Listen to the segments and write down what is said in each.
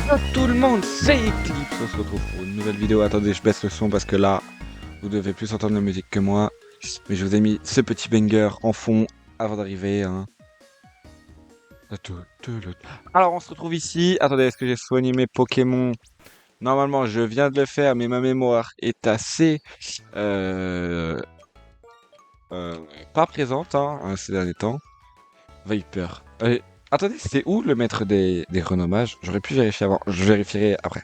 Bonjour tout le monde, c'est Eclipse, on se retrouve pour une nouvelle vidéo. Attendez, je baisse le son parce que là, vous devez plus entendre la musique que moi. Mais je vous ai mis ce petit banger en fond avant d'arriver. Hein. Alors on se retrouve ici. Attendez, est-ce que j'ai soigné mes Pokémon? Normalement, je viens de le faire, mais ma mémoire est assez euh, euh, pas présente ces derniers temps. Viper. Attendez, c'est où le maître des renommages? J'aurais pu vérifier avant. Je vérifierai après.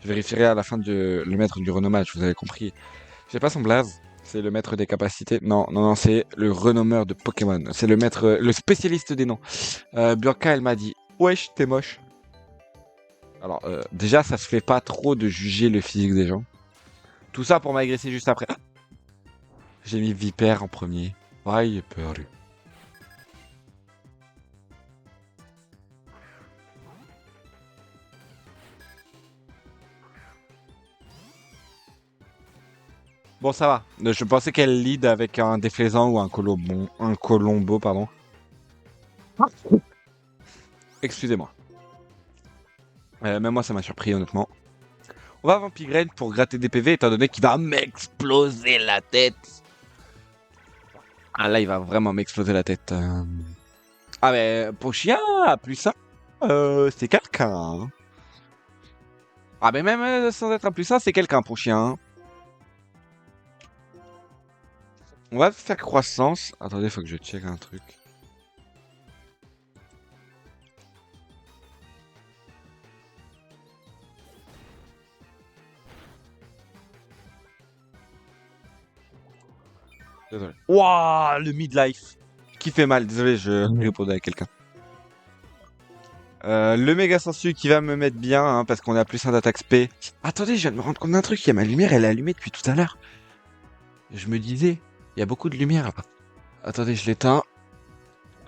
Je vérifierai à la fin le maître du renommage, vous avez compris. J'ai pas son blaze, c'est le maître des capacités. Non, non, non, c'est le renommeur de Pokémon. C'est le maître, le spécialiste des noms. Bianca, elle m'a dit, wesh, t'es moche. Alors, déjà, ça se fait pas trop de juger le physique des gens. Tout ça pour m'agresser juste après. J'ai mis Viper en premier. Viper. Bon, ça va. Je pensais qu'elle lead avec un déflaisant ou un colombo, pardon. Excusez-moi. Même moi, ça m'a surpris, honnêtement. On va Vampigraine pour gratter des PV, étant donné qu'il va m'exploser la tête. Ah là, il va vraiment m'exploser la tête. Ah mais, Pochien, plus ça, c'est quelqu'un. Hein. Ah mais même sans être un plus ça, c'est quelqu'un, Pochien. Hein. On va faire croissance. Attendez, faut que je check un truc. Désolé. Wouah, le midlife. Qui fait mal, désolé, je répondais à quelqu'un. Le méga sensu qui va me mettre bien, hein, parce qu'on a plus un d'attaque SP. Attendez, je viens de me rendre compte d'un truc, il y a ma lumière, elle est allumée depuis tout à l'heure. Je me disais, il y a beaucoup de lumière là. Attendez, je l'éteins.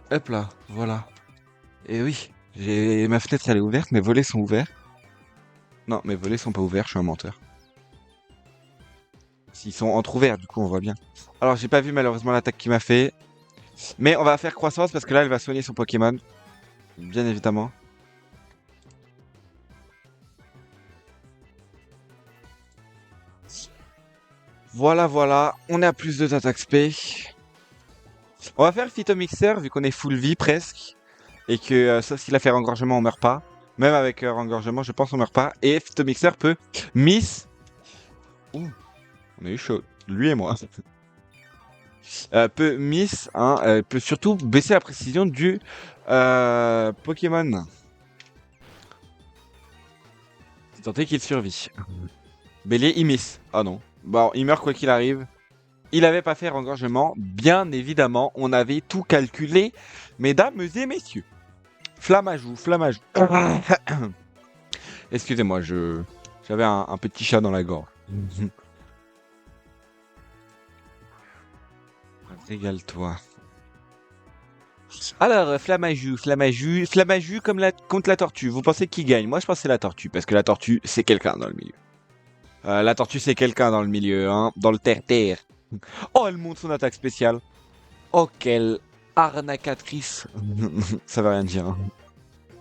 Hop là, voilà. Et oui, ma fenêtre elle est ouverte, mes volets sont ouverts. Non, mes volets sont pas ouverts, je suis un menteur. S'ils sont entrouverts, du coup on voit bien. Alors j'ai pas vu malheureusement l'attaque qu'il m'a fait. Mais on va faire croissance parce que là elle va soigner son Pokémon. Bien évidemment. Voilà, voilà. On est à plus 2 d'attaque SP. On va faire Phytomixer vu qu'on est full vie presque. Et que sauf s'il a fait engorgement on meurt pas. Même avec engorgement je pense on meurt pas. Et Phytomixer peut miss. Ouh, on a eu chaud. Lui et moi. Peut miss, hein, peut surtout baisser la précision du Pokémon. C'est tenté qu'il survit. Bélier, il miss. Ah non. Bon, il meurt quoi qu'il arrive. Il avait pas fait engorgement. Bien évidemment, on avait tout calculé, mesdames et messieurs. Flamme à joue, flamme à joue. Excusez-moi, j'avais un petit chat dans la gorge. Régale-toi. Alors, Flammaju comme contre la tortue. Vous pensez qui gagne? Moi, je pense que c'est la tortue, parce que la tortue, c'est quelqu'un dans le milieu. La tortue, c'est quelqu'un dans le milieu, hein, dans le terre-terre. Oh, elle monte son attaque spéciale. Oh, quelle arnacatrice. Ça veut rien dire. Hein.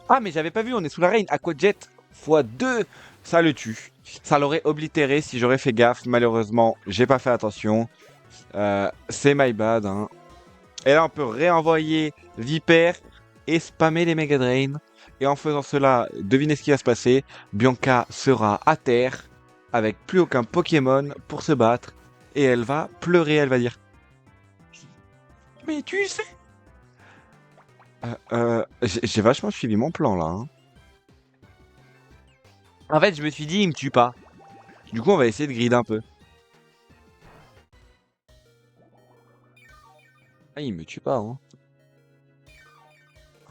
Ah, mais j'avais pas vu, on est sous la reine. Aquajet x2, ça le tue. Ça l'aurait oblitéré si j'aurais fait gaffe. Malheureusement, j'ai pas fait attention. C'est my bad, hein. Et là, on peut réenvoyer Viper et spammer les Mega Drain. Et en faisant cela, devinez ce qui va se passer. Bianca sera à terre avec plus aucun Pokémon pour se battre. Et elle va pleurer, elle va dire. Mais tu sais. J'ai vachement suivi mon plan là. Hein. En fait, je me suis dit, il me tue pas. Du coup, on va essayer de grid un peu. Ah, il me tue pas, hein.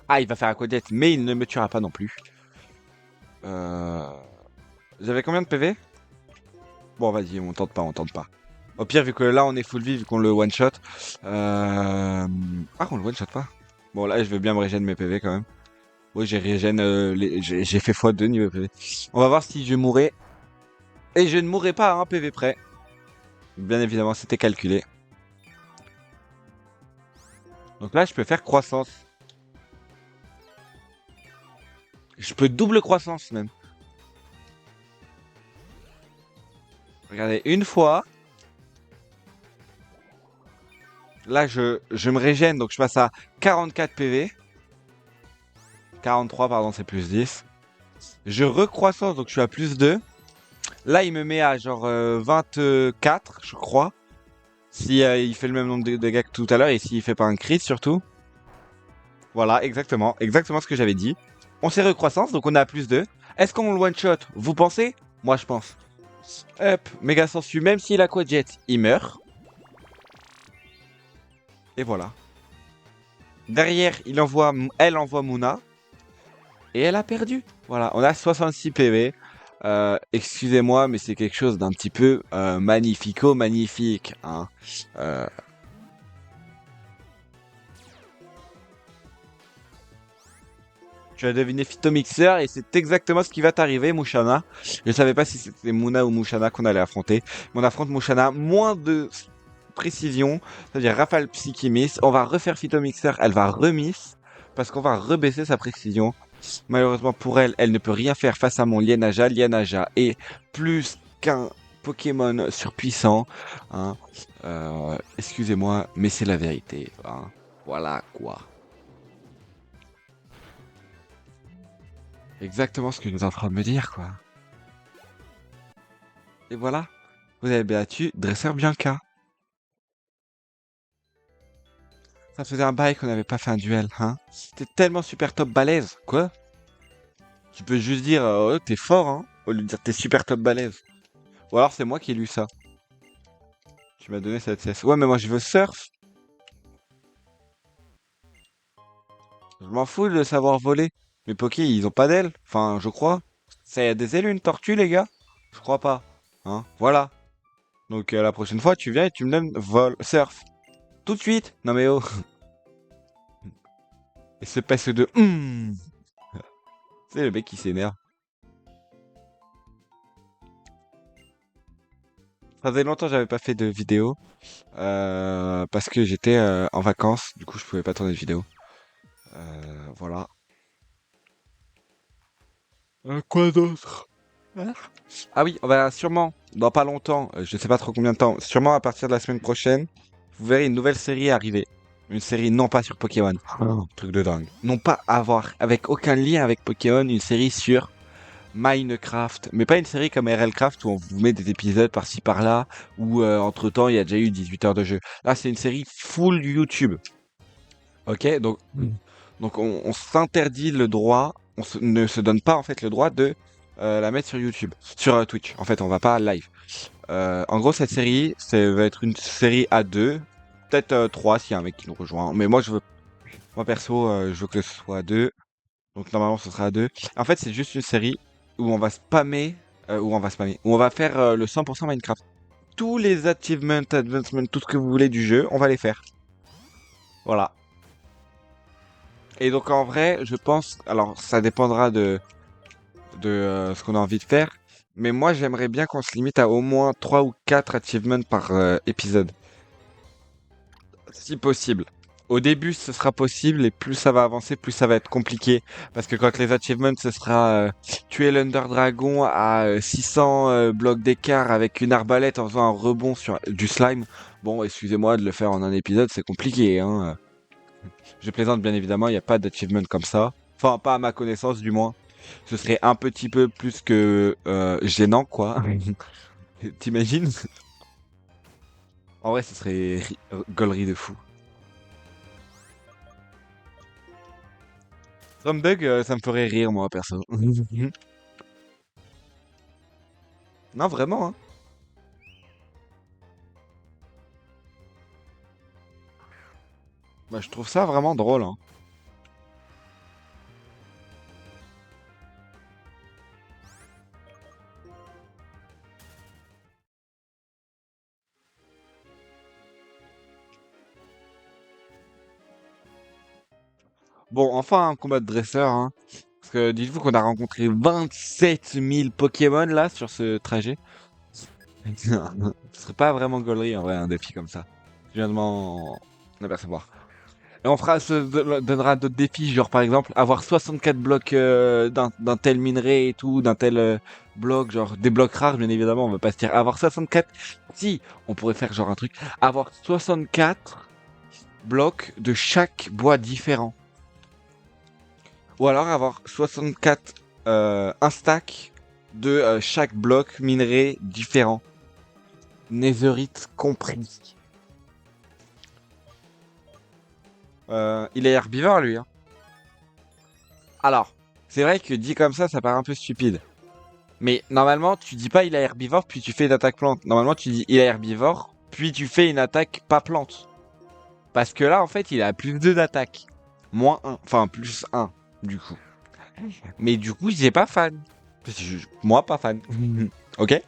Ah, il va faire un codette, mais il ne me tuera pas non plus. J'avais combien de PV? Bon, vas-y, on tente pas, on tente pas. Au pire, vu que là, on est full vie, vu qu'on le one-shot. Ah, on le one-shot pas. Bon, là, je veux bien me régénérer mes PV quand même. Oui, j'ai régène, j'ai fait x2 niveau PV. On va voir si je mourrai. Et je ne mourrai pas à un PV près. Bien évidemment, c'était calculé. Donc là, je peux faire croissance. Je peux double croissance même. Regardez, une fois, là je me régène, donc je passe à 44 PV. 43, pardon, c'est plus 10. Je recroissance, donc je suis à plus 2. Là, il me met à genre 24, je crois. Si il fait le même nombre de dégâts que tout à l'heure et s'il fait pas un crit surtout. Voilà, exactement. Exactement ce que j'avais dit. On s'est recroissance, donc on est à plus 2. Est-ce qu'on le one-shot? Vous pensez? Moi, je pense. Hop, méga sensu, même s'il a quadjet, il meurt. Et voilà. Derrière, elle envoie Moona. Et elle a perdu. Voilà, on a 66 PV. Excusez-moi, mais c'est quelque chose d'un petit peu magnifique. Hein. Euh, Tu as deviné Phytomixer et c'est exactement ce qui va t'arriver, Mouchana. Je savais pas si c'était Moona ou Mouchana qu'on allait affronter. Mais on affronte Mouchana, moins de précision, c'est-à-dire Rafale Psychimis. On va refaire Phytomixer, elle va remiss, parce qu'on va rebaisser sa précision. Malheureusement pour elle, elle ne peut rien faire face à mon Lianaja. Lianaja est plus qu'un Pokémon surpuissant. Hein. Excusez-moi, mais c'est la vérité. Hein. Voilà quoi. Exactement ce que nous est en train de me dire, quoi. Et voilà, vous avez battu Dresseur Bianca. Ça faisait un bail qu'on n'avait pas fait un duel, hein. C'était tellement super top balèze, quoi. Tu peux juste dire, oh, t'es fort, hein, au lieu de dire t'es super top balèze. Ou alors c'est moi qui ai lu ça. Tu m'as donné cette cesse. Ouais, mais moi je veux surf. Je m'en fous de savoir voler. Mes Pokés, ils ont pas d'ailes. Enfin, je crois. Ça y a des ailes, une tortue, les gars? Je crois pas. Hein, voilà. Donc la prochaine fois, tu viens et tu me donnes vol, surf. Tout de suite. Non mais oh. Et ce passe de c'est le mec qui s'énerve. Ça faisait longtemps que j'avais pas fait de vidéo. Parce que j'étais en vacances. Du coup, je pouvais pas tourner de vidéo. Voilà. Quoi d'autre? Hein. Ah oui, on va sûrement, dans pas longtemps, je sais pas trop combien de temps, sûrement à partir de la semaine prochaine, vous verrez une nouvelle série arriver. Une série non pas sur Pokémon. Oh, truc de dingue. Non pas avoir, avec aucun lien avec Pokémon, une série sur Minecraft. Mais pas une série comme RLCraft où on vous met des épisodes par-ci par-là, où entre temps il y a déjà eu 18 heures de jeu. Là, c'est une série full YouTube. Ok, donc on s'interdit le droit, ne se donne pas en fait le droit de la mettre sur YouTube, sur Twitch. En fait, on va pas live. En gros, cette série, ça va être une série à deux, peut-être trois s'il y a un mec qui nous rejoint. Mais moi perso, je veux que ce soit à deux. Donc normalement, ce sera à deux. En fait, c'est juste une série où on va spammer, où on va faire le 100% Minecraft. Tous les achievements, advancements, tout ce que vous voulez du jeu, on va les faire. Voilà. Et donc en vrai, je pense, alors ça dépendra de ce qu'on a envie de faire, mais moi j'aimerais bien qu'on se limite à au moins 3 ou 4 achievements par épisode, si possible. Au début, ce sera possible et plus ça va avancer, plus ça va être compliqué. Parce que quand les achievements, ce sera tuer l'Under Dragon à 600 blocs d'écart avec une arbalète en faisant un rebond sur du slime. Bon, excusez-moi de le faire en un épisode, c'est compliqué, hein. Je plaisante bien évidemment, il n'y a pas d'achievement comme ça. Enfin, pas à ma connaissance du moins. Ce serait un petit peu plus que gênant, quoi. T'imagines? En vrai, ce serait gaulerie de fou. Trumbug, ça me ferait rire, moi, perso. Non, vraiment, hein. Bah, je trouve ça vraiment drôle, hein. Bon, enfin, un combat de dresseur, hein. Parce que dites-vous qu'on a rencontré 27 000 Pokémon, là, sur ce trajet. Ce serait pas vraiment gaulerie, en vrai, un défi comme ça. Je viens de m'en apercevoir. Et on donnera d'autres défis, genre par exemple avoir 64 blocs d'un tel minerai et tout, d'un tel bloc, genre des blocs rares, bien évidemment, on va pas se dire avoir 64. Si, on pourrait faire genre un truc, avoir 64 blocs de chaque bois différent. Ou alors avoir 64 un stack de chaque bloc minerai différent. Netherite compris. Il est herbivore lui, hein. Alors, c'est vrai que dit comme ça paraît un peu stupide. Mais normalement, tu dis pas il est herbivore, puis tu fais une attaque plante. Normalement, tu dis il est herbivore, puis tu fais une attaque pas plante. Parce que là, en fait, il a plus 2 d'attaque. Moins un. Enfin, plus un, du coup. Mais du coup, j'ai pas fan. Moi, pas fan. Ok?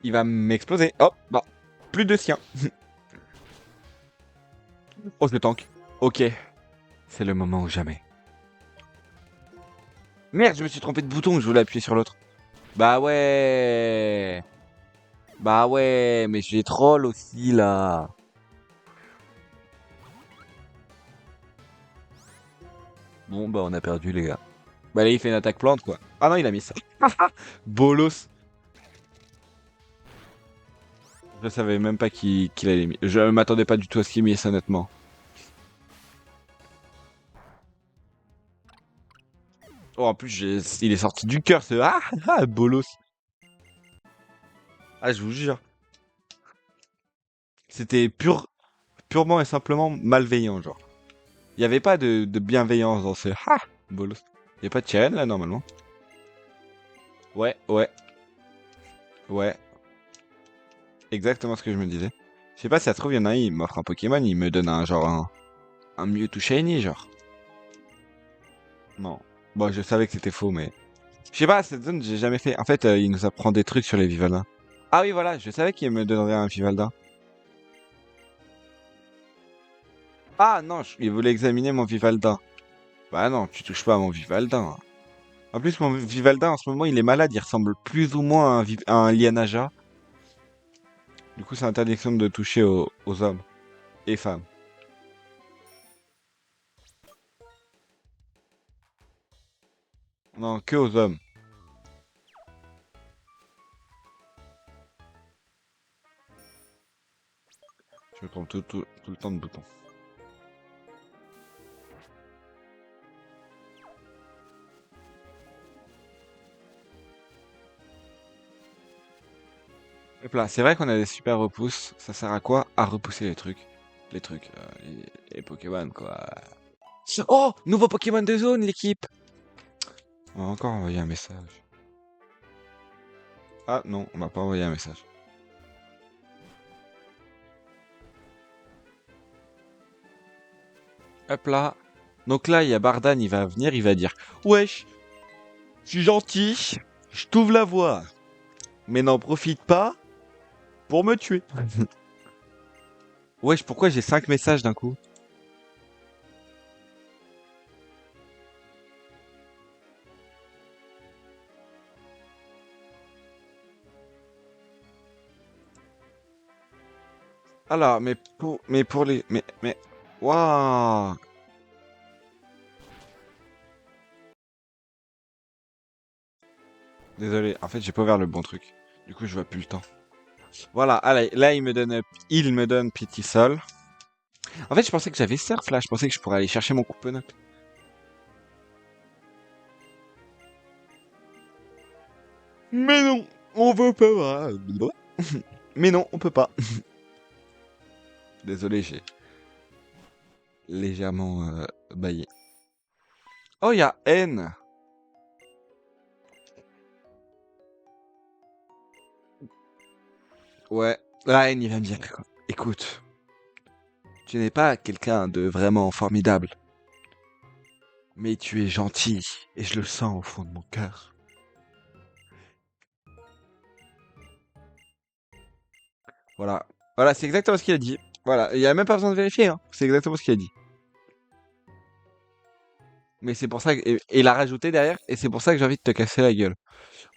Il va m'exploser. Hop, bah. Plus de sien. Oh, je le tank. Ok. C'est le moment ou jamais. Merde, je me suis trompé de bouton, je voulais appuyer sur l'autre. Bah ouais. Bah ouais, mais j'ai troll aussi là. Bon bah on a perdu les gars. Bah là il fait une attaque plante quoi. Ah non il a mis ça. Bolos. Je savais même pas qu'il allait mis. Je m'attendais pas du tout à ce qu'il mette ça honnêtement. Oh en plus il est sorti du cœur ce bolos. Ah je vous jure. C'était purement et simplement malveillant genre. Il y avait pas de bienveillance dans ce bolos. Y a pas de Tyrion là normalement. Ouais, ouais, ouais. Exactement ce que je me disais. Je sais pas si ça se trouve, il y en a un, il m'offre un Pokémon, il me donne un genre un Mewtwo Shiny, genre. Non. Bon, je savais que c'était faux, mais. Je sais pas, cette zone, j'ai jamais fait. En fait, il nous apprend des trucs sur les Vivaldins. Ah oui, voilà, je savais qu'il me donnerait un Vivaldin. Ah non, il voulait examiner mon Vivaldin. Bah non, tu touches pas à mon Vivaldin. En plus, mon Vivaldin, en ce moment, il est malade, il ressemble plus ou moins à un Lianaja. Du coup, c'est interdiction de toucher aux hommes et femmes. Non, que aux hommes. Je me trompe tout le temps de bouton. Hop là, c'est vrai qu'on a des super repousses. Ça sert à quoi? À repousser les trucs. Les Pokémon, quoi. Oh! Nouveau Pokémon de zone, l'équipe! On va encore envoyer un message. Ah non, on m'a pas envoyé un message. Hop là. Donc là, il y a Bardan, il va venir, il va dire wesh, je suis gentil, je t'ouvre la voie. Mais n'en profite pas pour me tuer. Wesh, pourquoi j'ai 5 messages d'un coup? Alors, mais pour les, waouh! Désolé, en fait, j'ai pas ouvert le bon truc. Du coup, je vois plus le temps. Voilà, allez, là, il me donne Pity Sol. En fait, je pensais que j'avais Surf là, je pensais que je pourrais aller chercher mon coupon. Mais non, on veut pas. Mais non, on peut pas. Désolé, j'ai légèrement baillé. Oh, il y a N. Ouais, là, N, il va me dire quoi. Écoute, tu n'es pas quelqu'un de vraiment formidable, mais tu es gentil, et je le sens au fond de mon cœur. Voilà. Voilà, c'est exactement ce qu'il a dit. Voilà, il n'y a même pas besoin de vérifier, hein. C'est exactement ce qu'il a dit. Mais c'est pour ça que... Et il a rajouté derrière, et c'est pour ça que j'ai envie de te casser la gueule.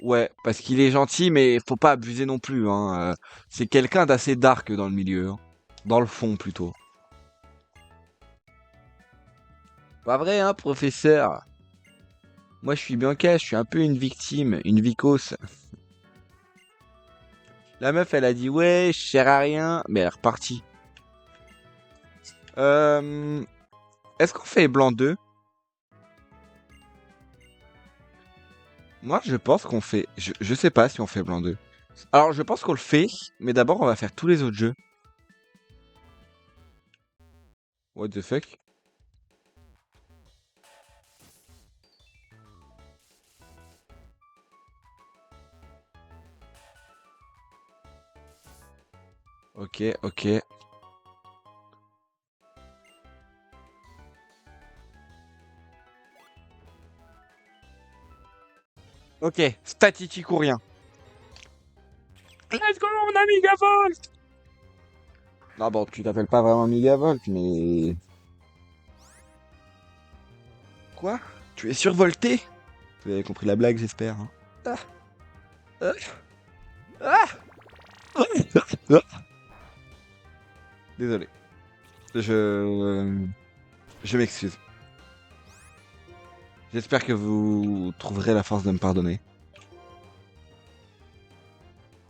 Ouais, parce qu'il est gentil, mais faut pas abuser non plus, hein. C'est quelqu'un d'assez dark dans le milieu, hein. Dans le fond, plutôt. Pas vrai, hein, professeur? Moi, je suis Bianca, je suis un peu une victime, une vicose. La meuf, elle a dit ouais, je sers à rien, mais elle est repartie. Euh, Est-ce qu'on fait blanc 2? Moi, je pense qu'on fait. Je sais pas si on fait blanc 2. Alors, je pense qu'on le fait, mais d'abord, on va faire tous les autres jeux. What the fuck? Ok, ok. Ok, statistique ou rien. Let's go, on a Megavolt! Non, bon, tu t'appelles pas vraiment Megavolt, mais. Quoi? Tu es survolté? Vous avez compris la blague, j'espère. Hein. Ah, ah, ah, ah. Désolé. Je m'excuse. J'espère que vous trouverez la force de me pardonner.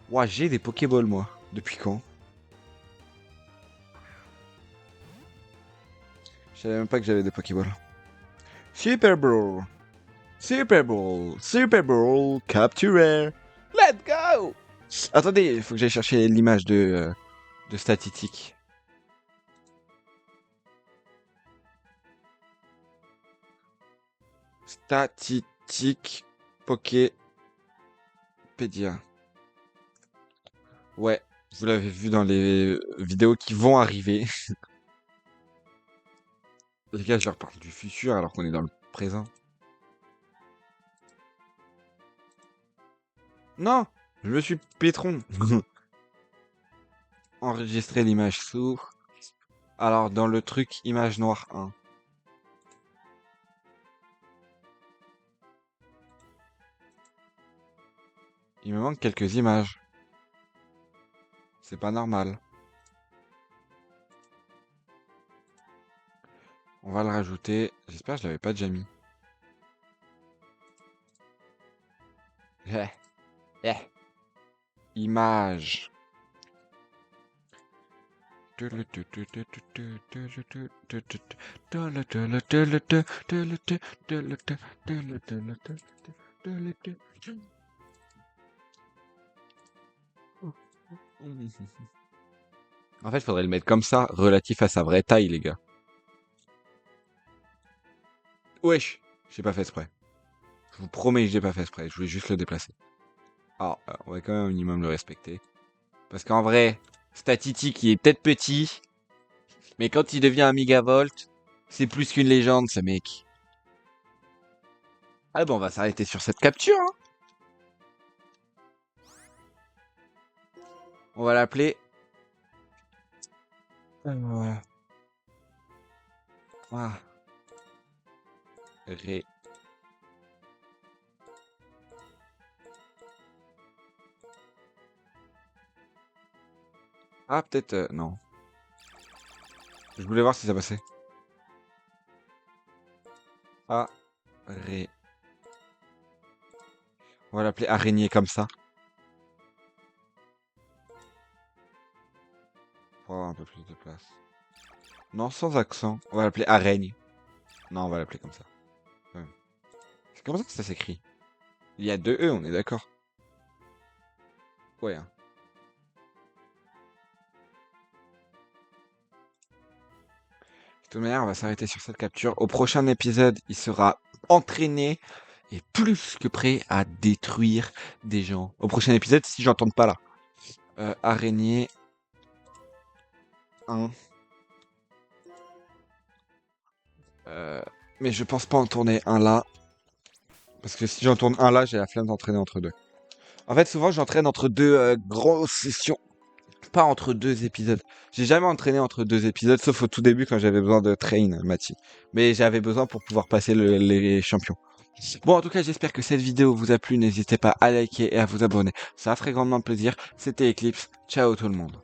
Ouah, j'ai des Pokéballs, moi. Depuis quand? Je savais même pas que j'avais des Pokéballs. Super Brawl! Super Brawl! Super Brawl! Capturé! Let's go! Attendez, il faut que j'aille chercher l'image de statistique. Statistique Poképédia. Ouais, vous l'avez vu dans les vidéos qui vont arriver. Les gars, je leur parle du futur alors qu'on est dans le présent. Non, je me suis pétron. Enregistrer l'image sous. Alors, dans le truc image noire 1. Il me manque quelques images. C'est pas normal. On va le rajouter. J'espère que je l'avais pas déjà mis. Eh, eh. Image. En fait, il faudrait le mettre comme ça, relatif à sa vraie taille, les gars. Wesh, j'ai pas fait exprès. Je vous promets que j'ai pas fait exprès, je voulais juste le déplacer. Alors, on va quand même un minimum le respecter. Parce qu'en vrai, Statistique, il est peut-être petit, mais quand il devient un Megavolt, c'est plus qu'une légende, ce mec. Ah bon, on va s'arrêter sur cette capture, hein. On va l'appeler... Voilà. Ah, Ré. Ah, peut-être... non. Je voulais voir si ça passait. Ah, Ré. On va l'appeler araignée comme ça. Pour avoir un peu plus de place. Non, sans accent. On va l'appeler araigne. Non, on va l'appeler comme ça. Ouais. C'est comme ça que ça s'écrit. Il y a deux E, on est d'accord. Ouais. Hein. De toute manière, on va s'arrêter sur cette capture. Au prochain épisode, il sera entraîné et plus que prêt à détruire des gens. Au prochain épisode, si j'entends pas là. Araignée 1. Mais je pense pas en tourner un là. Parce que si j'en tourne un là, j'ai la flemme d'entraîner entre deux. En fait, souvent, j'entraîne entre deux grosses sessions. Pas entre deux épisodes. J'ai jamais entraîné entre deux épisodes, sauf au tout début quand j'avais besoin de train, Mati. Mais j'avais besoin pour pouvoir passer les champions. Bon, en tout cas, j'espère que cette vidéo vous a plu. N'hésitez pas à liker et à vous abonner. Ça ferait grandement plaisir. C'était Eclipse. Ciao tout le monde.